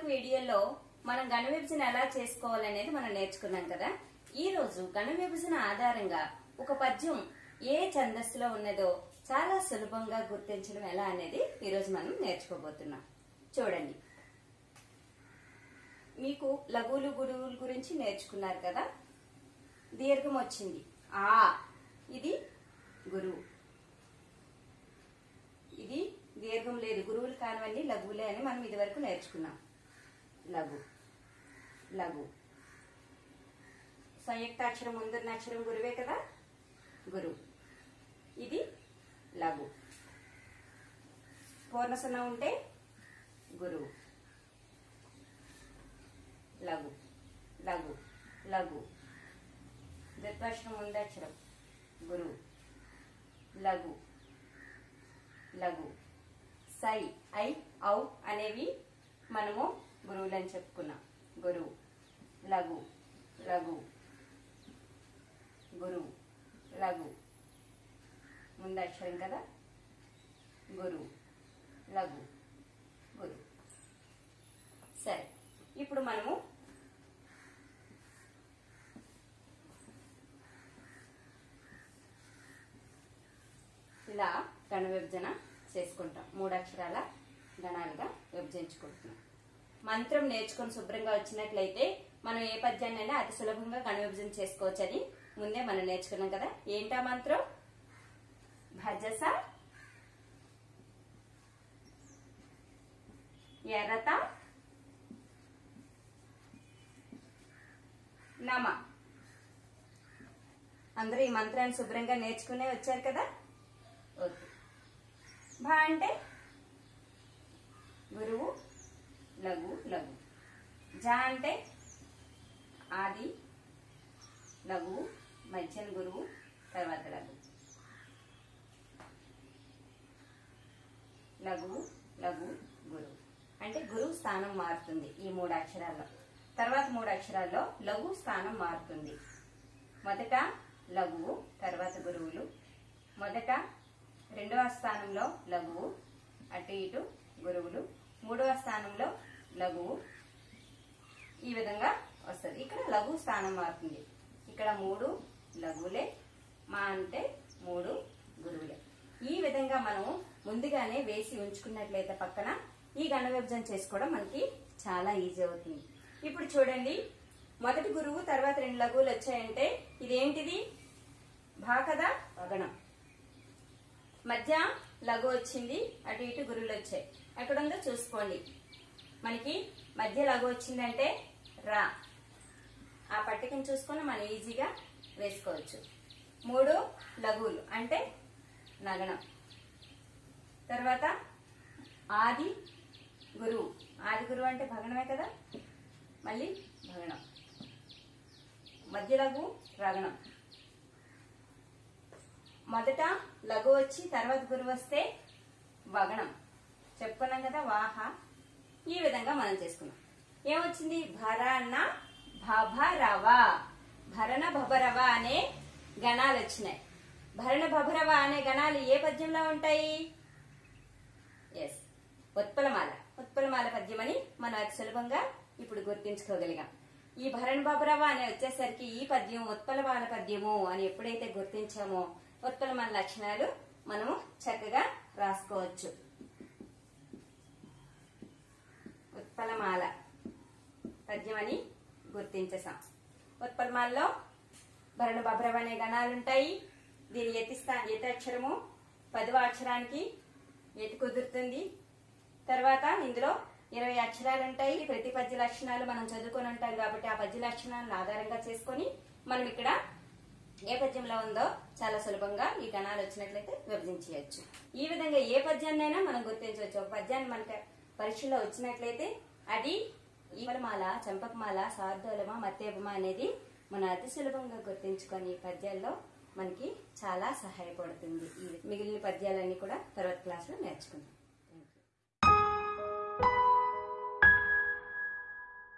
వరకు వీడియోలో మనం గణ విభజన ఎలా చేసుకోవాలనేది మనం నేర్చుకున్నాం కదా. ఈ రోజు గణ విభజన ఆధారంగా ఒక పద్యం ఏ ఛందస్సులో ఉన్నదో చాలా సులభంగా గుర్తించడం ఎలా అనేది ఈ రోజు మనం నేర్చుకోబోతున్నాం. చూడండి, మీకు లఘువులు గురువుల గురించి నేర్చుకున్నారు కదా. దీర్ఘం వచ్చింది ఆ, ఇది గురువు. ఇది దీర్ఘం లేదు, గురువులు కానివన్నీ లఘువులే అని మనం ఇది వరకు నేర్చుకున్నాం. లఘు లఘు సంయుక్తాక్షరం ముందున్న అక్షరం గురువే కదా, గురువు. ఇది లఘు. పూర్ణసన ఉంటే గురువు. లఘు లఘు లఘు. ద్విత్వాక్షరం ముందు అక్షరం గురువు. లఘు లఘు. సై, ఐ, ఔ అనేవి మనము గురువులు అని చెప్పుకున్నాం. గురువు. లఘు లఘు గురువు. లఘు ముందు అక్షరం కదా, గురువు. లఘు గురువు. సరే, ఇప్పుడు మనము ఇలా గణ విభజన చేసుకుంటాం. 3 అక్షరాల గణాలుగా విభజించుకుంటున్నాం. మంత్రం నేర్చుకుని శుభ్రంగా వచ్చినట్లయితే మనం ఏ పద్యాన్నైనా అతి సులభంగా గణ విభజన చేసుకోవచ్చు అని ముందే మనం నేర్చుకున్నాం కదా. ఏంటా మంత్రం? భజస ఎరత నమ. అందరూ ఈ మంత్రాన్ని శుభ్రంగా నేర్చుకునే వచ్చారు కదా. ఓకే. భా అంటే గురువు, లఘు లఘు. జా అంటే ఆది, లఘు, మధ్యన గురువు, తర్వాత లఘు. లఘు లఘు గురువు అంటే గురువు స్థానం మారుతుంది ఈ 3 అక్షరాల్లో. తర్వాత 3 అక్షరాల్లో లఘు స్థానం మారుతుంది. మొదట లఘువు, తర్వాత గురువులు. మొదట 2వ స్థానంలో లఘువు, అటు ఇటు గురువులు. 3వ స్థానంలో లఘువు. ఈ విధంగా వస్తుంది. ఇక్కడ లఘు స్థానం మారుతుంది. ఇక్కడ 3 లఘువులే, మా అంటే 3 గురువులే. ఈ విధంగా మనం ముందుగానే వేసి ఉంచుకున్నట్లయితే పక్కన ఈ గణ విభజన చేసుకోవడం మనకి చాలా ఈజీ అవుతుంది. ఇప్పుడు చూడండి, మొదటి గురువు తర్వాత 2 లఘువులు వచ్చాయంటే ఇదేంటిది? భా కదా, గణం. మధ్య లఘు వచ్చింది, అటు ఇటు గురువులు వచ్చాయి. ఎక్కడ ఉందో చూసుకోండి. మనకి మధ్య లఘు వచ్చిందంటే రా. ఆ పట్టికను చూసుకొని మనం ఈజీగా వేసుకోవచ్చు. 3 లఘువులు అంటే నగనం. తర్వాత ఆది గురువు. ఆది గురువు అంటే భగణమే కదా, మళ్ళీ భగణం. మధ్య లఘు రగణం. మొదట లఘు వచ్చి తర్వాత గురువు వస్తే వగణం చెప్పుకున్నాం కదా, వాహ. ఈ విధంగా మనం చేసుకున్నాం. ఏమొచ్చింది? భరణ భభరవ. భరణ భభరవ అనే గణాలు వచ్చినాయి. భరణ భభరవ అనే గణాలు ఏ పద్యంలో ఉంటాయి? ఎస్, ఉత్పలమాల. ఉత్పలమాల పద్యం అని మనం అతి సులభంగా ఇప్పుడు గుర్తించుకోగలిగాం. ఈ భరణ భభరవ అనే వచ్చేసరికి ఈ పద్యం ఉత్పలమాల పద్యము అని ఎప్పుడైతే గుర్తించామో ఉత్పలమాల లక్షణాలు మనము చక్కగా రాసుకోవచ్చు. ఉత్పలమాల పద్యం అని గుర్తించేసాం. ఉత్పలమాలలో భరణ భభరవ అనే గణాలుంటాయి. దీని ఎతి అక్షరము 10వ అక్షరానికి ఎతి కుదురుతుంది. తర్వాత ఇందులో 20 అక్షరాలు ఉంటాయి. ప్రతి పద్య లక్షణాలు మనం చదువుకొని ఉంటాం కాబట్టి ఆ పద్య లక్షణాలను ఆధారంగా చేసుకొని మనం ఇక్కడ ఏ పద్యంలో ఉందో చాలా సులభంగా ఈ గణాలు వచ్చినట్లయితే విభజించవచ్చు. ఈ విధంగా ఏ పద్యాన్నైనా మనం గుర్తించవచ్చు. ఒక పద్యాన్ని మనకి పరీక్షలో వచ్చినట్లయితే అది ఈమలమాల, చంపకమాల, శార్దూలమ, మత్తేపమ అనేది మనం అతి సులభంగా గుర్తించుకొని ఈ పద్యాల్లో మనకి చాలా సహాయపడుతుంది. ఈ మిగిలిన పద్యాలన్నీ కూడా తర్వాత క్లాసులో నేర్చుకుందాం.